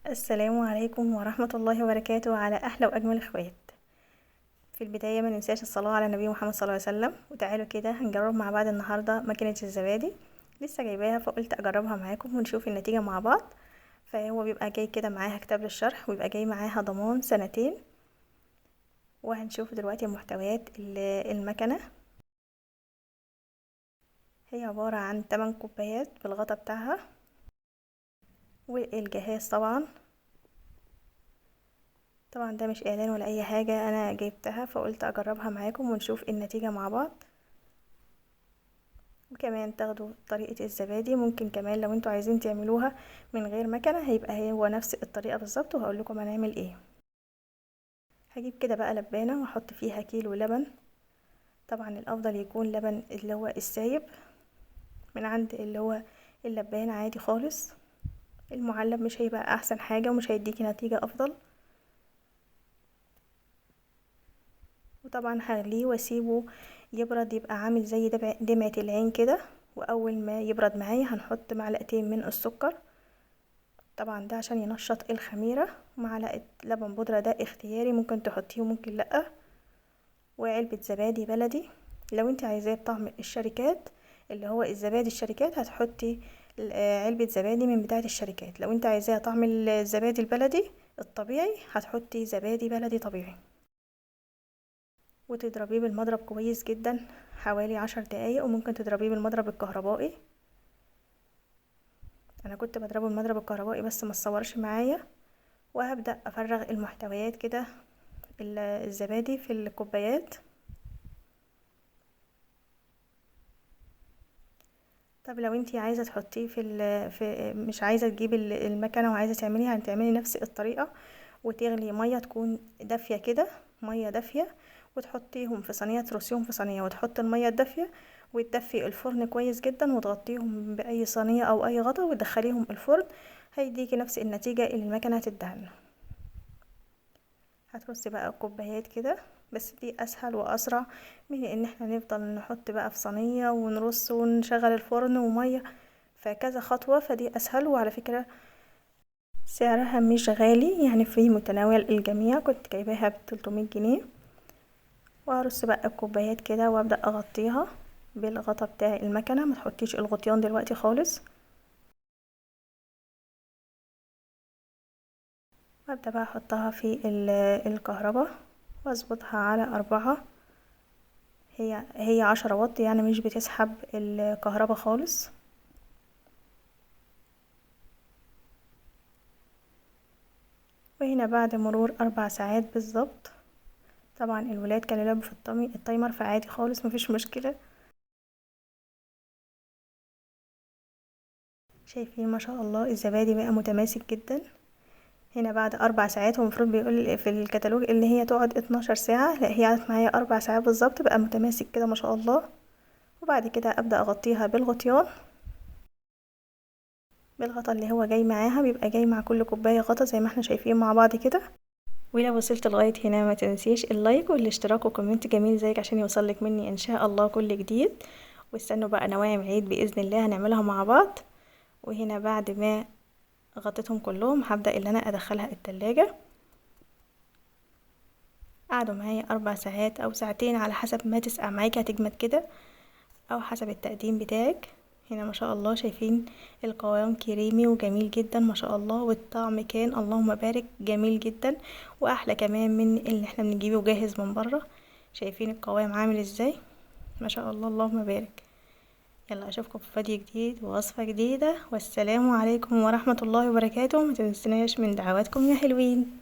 السلام عليكم ورحمة الله وبركاته على أحلى وأجمل اخوات. في البداية ما ننساش الصلاة على النبي محمد صلى الله عليه وسلم. وتعالوا كده هنجرب مع بعض النهاردة ماكينة الزبادي. لسه جايباها فقلت أجربها معاكم ونشوف النتيجة مع بعض. فهو بيبقى جاي كده معاها كتاب للشرح ويبقى جاي معاها ضمان سنتين. وهنشوف دلوقتي محتويات المكنة. هي عبارة عن 8 كوبايات بالغطا بتاعها، والجهاز طبعا ده مش اعلان ولا اي حاجة، انا جبتها فقلت اجربها معاكم ونشوف النتيجة مع بعض. وكمان تاخدوا طريقة الزبادي، ممكن كمان لو انتوا عايزين تعملوها من غير مكنة هيبقى هو نفس الطريقة بالظبط، وهقول لكم هنعمل ايه. هجيب كده بقى لبانة واحط فيها كيلو لبن. طبعا الافضل يكون لبن اللي هو السايب من عند اللي هو اللبان عادي خالص. المعلب مش هيبقى احسن حاجة ومش هيديكي نتيجة افضل. وطبعا هغليه واسيبه يبرد، يبقى عامل زي دمعة العين كده. واول ما يبرد معايا هنحط معلقتين من السكر، طبعا ده عشان ينشط الخميرة. معلقة لبن بودرة ده اختياري، ممكن تحطيه وممكن لأ. وعلبة زبادي بلدي لو انت عايزاه بطعم الشركات اللي هو الزبادي الشركات هتحطي علبة زبادي من بتاعة الشركات. لو انت عايزاه طعم الزبادي البلدي الطبيعي هتحطي زبادي بلدي طبيعي. وتضربيه بالمضرب كويس جدا حوالي 10 دقايق، وممكن تضربيه بالمضرب الكهربائي. انا كنت بضربه بالمضرب الكهربائي بس ما تصورش معايا. وهبدأ افرغ المحتويات كده الزبادي في الكوبايات. طب لو انتي عايزه تحطيه في مش عايزه تجيبي المكنه وعايزه تعمليها، هتعملي نفس الطريقه. وتغلي ميه تكون دافيه كده، ميه دافيه، وتحطيهم في صينيه، ترصيهم في صينيه وتحطي الميه الدافيه. وتدفي الفرن كويس جدا وتغطيهم باي صينيه او اي غطا وتدخليهم الفرن. هيديكي نفس النتيجه اللي المكنه هتدهن. هترصي بقى كوبايات كده، بس دي اسهل واسرع من ان احنا نفضل نحط بقى في صينيه ونرص ونشغل الفرن وميه، فكذا خطوه. فدي اسهل، وعلى فكره سعرها مش غالي، يعني في متناول الجميع. كنت جايباها ب300 جنيه. وهرص بقى الكوبايات كده وابدا اغطيها بالغطا بتاع المكنه. ما تحطيش الغطيان دلوقتي خالص. وابدا بقى احطها في الكهرباء واظبطها على 4. هي 10 واط، يعني مش بتسحب الكهرباء خالص. وهنا بعد مرور 4 ساعات بالظبط، طبعا الولاد كانوا يلعبوا في التايمر فعادي خالص مفيش مشكلة. شايفين ما شاء الله الزبادي بقى متماسك جدا. هنا بعد 4 ساعات، ومفروض بيقول في الكتالوج ان هي تقعد 12 ساعة، لا هي قعدت معايا 4 ساعات بالظبط، بقى متماسك كده ما شاء الله. وبعد كده ابدأ اغطيها بالغطيان، بالغطا اللي هو جاي معاها، بيبقى جاي مع كل كوباية غطا زي ما احنا شايفين مع بعض كده. ولو وصلت لغاية هنا ما تنسيش اللايك والاشتراك وكومنت جميل زيك عشان يوصلك مني ان شاء الله كل جديد. واستنوا بقى نوايا عيد بإذن الله هنعملها مع بعض. وهنا بعد ما غطيتهم كلهم هبدأ ان انا ادخلها التلاجة. قعدوا معايا 4 ساعات او ساعتين على حسب ما تسقع معاكي هتجمد كده، او حسب التقديم بتاعك. هنا ما شاء الله شايفين القوام كريمي وجميل جدا ما شاء الله، والطعم كان اللهم بارك جميل جدا، واحلى كمان من اللي احنا بنجيبه جاهز من بره. شايفين القوام عامل ازاي؟ ما شاء الله اللهم بارك. يلا اشوفكم في فيديو جديد ووصفة جديدة، والسلام عليكم ورحمة الله وبركاته. ما تنسوناش من دعواتكم يا حلوين.